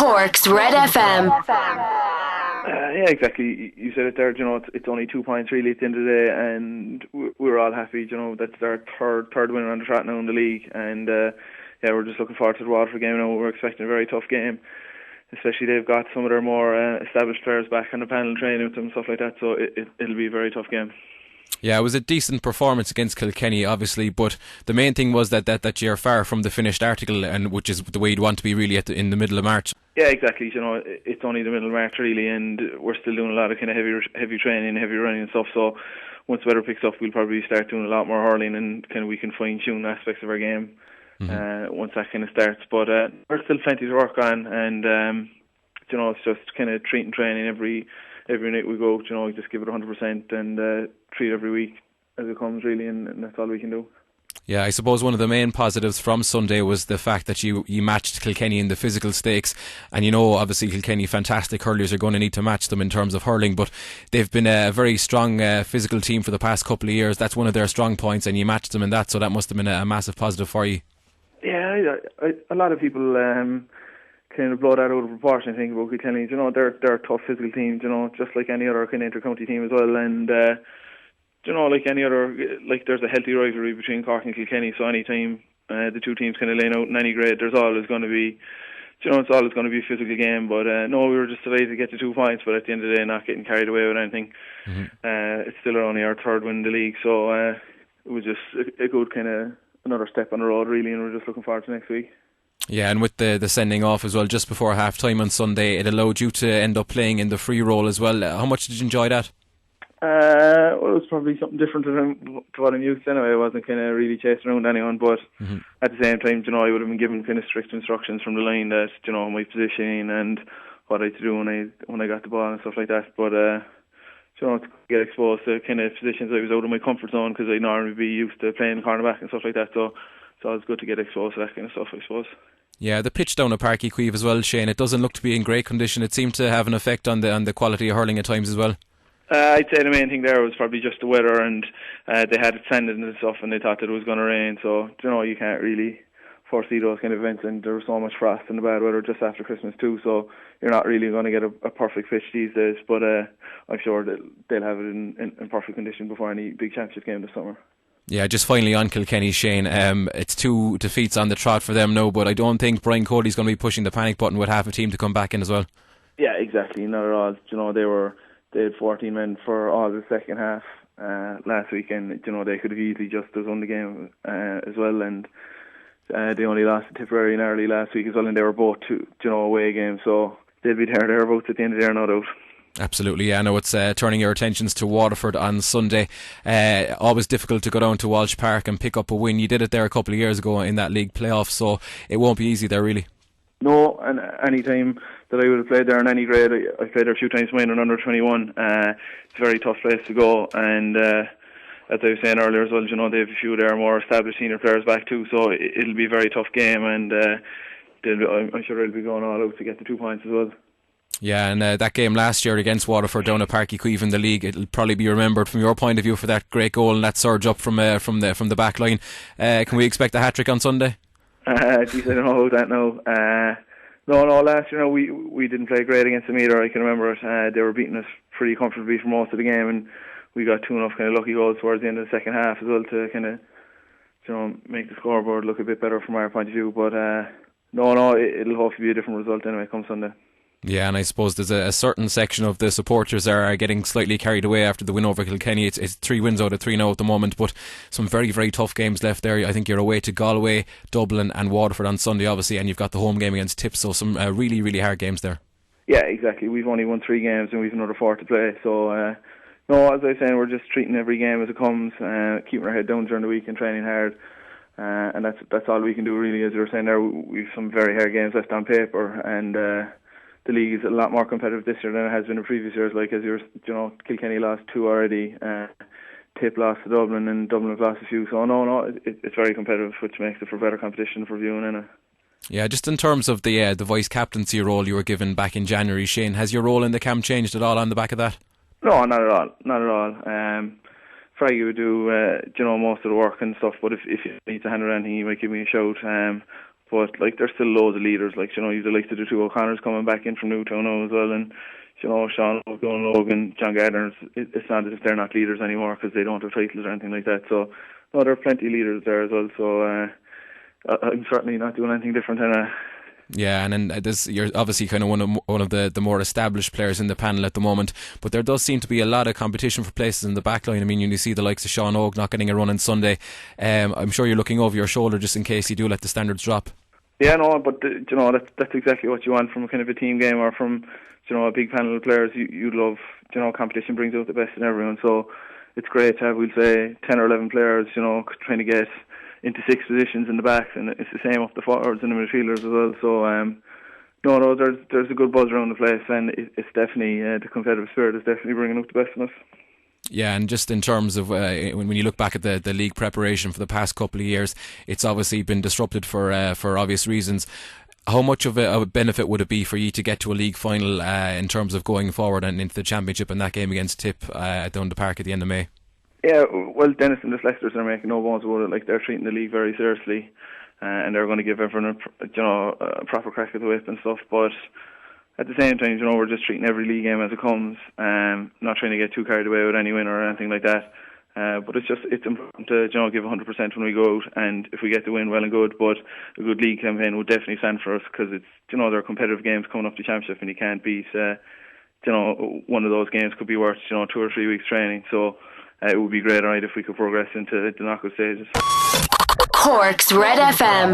Cork's Red FM. Yeah, exactly. You said it there. It's only 2 points really at the end of the day, and we're all happy. That's our third win on the trot now in the league, and yeah, we're just looking forward to the Waterford game now. We're expecting a very tough game, especially they've got some of their more established players back on the panel training with them and stuff like that. So it'll be a very tough game. Yeah, it was a decent performance against Kilkenny, obviously, but the main thing was that you're far from the finished article, and which is the way you'd want to be really in the middle of March. Yeah, exactly. It's only the middle of March really, and we're still doing a lot of kind of heavy training, heavy running and stuff. So once the weather picks up, we'll probably start doing a lot more hurling, and kind of we can fine tune aspects of our game once that kind of starts. But there's still plenty to work on, and it's just kind of treating training every night we go. Just give it 100% and treat every week as it comes really, and that's all we can do. Yeah, I suppose one of the main positives from Sunday was the fact that you matched Kilkenny in the physical stakes, and obviously Kilkenny, fantastic hurlers, are going to need to match them in terms of hurling, but they've been a very strong physical team for the past couple of years. That's one of their strong points, and you matched them in that, so that must have been a massive positive for you. Yeah, a lot of people kind of blow that out of proportion, I think, about Kilkenny. They're a tough physical team, just like any other kind of inter-county team as well, and like any other, like there's a healthy rivalry between Cork and Kilkenny, so any time the two teams kind of laying out in any grade, there's always going to be, it's always going to be a physical game. But no, we were just delighted to get the 2 points, but at the end of the day, not getting carried away with anything. It's still only our third win in the league, so it was just a good kind of another step on the road really, and we're just looking forward to next week. Yeah, and with the sending off as well, just before half time on Sunday, it allowed you to end up playing in the free role as well. How much did you enjoy that? Well, it was probably something different to what I'm used to anyway. I wasn't kind of really chasing around anyone, but at the same time, I would have been given kind of strict instructions from the line that, my positioning and what I had to do when I got the ball and stuff like that. But, to get exposed to kind of positions I was out of my comfort zone, because I'd normally be used to playing cornerback and stuff like that. So it's good to get exposed to that kind of stuff, I suppose. Yeah, the pitch down at Páirc Uí Chaoimh as well, Shane, it doesn't look to be in great condition. It seemed to have an effect on the quality of hurling at times as well. I'd say the main thing there was probably just the weather, and they had it sanded and stuff, and they thought that it was going to rain. So you can't really foresee those kind of events, and there was so much frost and the bad weather just after Christmas too. So you're not really going to get a perfect pitch these days. But I'm sure that they'll have it in perfect condition before any big championship game this summer. Yeah, just finally on Kilkenny, Shane, it's 2 defeats on the trot for them now, but I don't think Brian Cody's going to be pushing the panic button with half a team to come back in as well. Yeah, exactly, not at all. They had 14 men for all the second half last weekend. They could have easily just won the game as well, and they only lost to Tipperary and Early last week as well, and they were both away games, so they'll be thereabouts at the end of the year, no doubt. Absolutely, yeah. I know it's turning your attentions to Waterford on Sunday. Always difficult to go down to Walsh Park and pick up a win. You did it there a couple of years ago in that league playoff, so it won't be easy there really. No, and any time that I would have played there in any grade, I played there a few times minor and under 21. It's a very tough place to go, and as I was saying earlier as well, they have a few of their more established senior players back too, so it'll be a very tough game, and I'm sure they'll be going all out to get the 2 points as well. Yeah, and that game last year against Waterford down at Páirc Uí Chaoimh in the league, it'll probably be remembered from your point of view for that great goal and that surge up from the back line. Can we expect a hat-trick on Sunday? Geez, I don't know about that now. No, last year we didn't play great against them either. I can remember it. They were beating us pretty comfortably for most of the game, and we got 2 enough kind of lucky goals towards the end of the second half as well to kind of make the scoreboard look a bit better from our point of view. But it'll hopefully be a different result anyway come Sunday. Yeah, and I suppose there's a certain section of the supporters are getting slightly carried away after the win over Kilkenny. It's 3 wins out of 3 now at the moment, but some very, very tough games left there. I think you're away to Galway, Dublin and Waterford on Sunday obviously, and you've got the home game against Tip, so some really, really hard games there. Yeah, exactly. We've only won 3 games and we've another 4 to play, so no, as I was saying, we're just treating every game as it comes, keeping our head down during the week and training hard, and that's all we can do really. As you were saying there, we've some very hard games left on paper, and the league is a lot more competitive this year than it has been in previous years. Like as Kilkenny lost 2 already, Tip lost to Dublin, and Dublin have lost a few. So it's very competitive, which makes it for better competition for viewing in it. Yeah, just in terms of the vice captaincy role you were given back in January, Shane, has your role in the camp changed at all on the back of that? No, not at all. Fraggy would do most of the work and stuff, but if you need to handle anything, he might give me a shout. But like there's still loads of leaders, like you've the likes of the two O'Connors coming back in from Newtown now as well, and Sean Logan, John Gardner. It's not as if they're not leaders anymore because they don't have titles or anything like that. So no, there are plenty of leaders there as well. So I'm certainly not doing anything different than Yeah, and then you're obviously kind of one of the more established players in the panel at the moment, but there does seem to be a lot of competition for places in the back line. I mean, you see the likes of Sean Og not getting a run on Sunday. I'm sure you're looking over your shoulder just in case you do let the standards drop. Yeah, no, but that's exactly what you want from a kind of a team game or from a big panel of players. You love competition brings out the best in everyone. So it's great to have, we'll say, 10 or 11 players trying to get into 6 positions in the backs, and it's the same up the forwards and the midfielders as well. So there's a good buzz around the place, and it's definitely the competitive spirit is definitely bringing out the best in us. Yeah, and just in terms of when you look back at the league preparation for the past couple of years, it's obviously been disrupted for obvious reasons. How much of a benefit would it be for you to get to a league final in terms of going forward and into the championship and that game against Tip down the park at the end of May? Yeah, well, Dennis and the Selectors are making no bones about it. Like, they're treating the league very seriously, and they're going to give everyone a proper crack at the whip and stuff. But at the same time, we're just treating every league game as it comes, not trying to get too carried away with any win or anything like that. But it's important to give 100% when we go out, and if we get the win, well and good. But a good league campaign would definitely stand for us, because it's there are competitive games coming up to championship, and you can't beat one of those games could be worth 2 or 3 weeks training. So it would be great, if we could progress into the knockout stages. Cork's Red FM.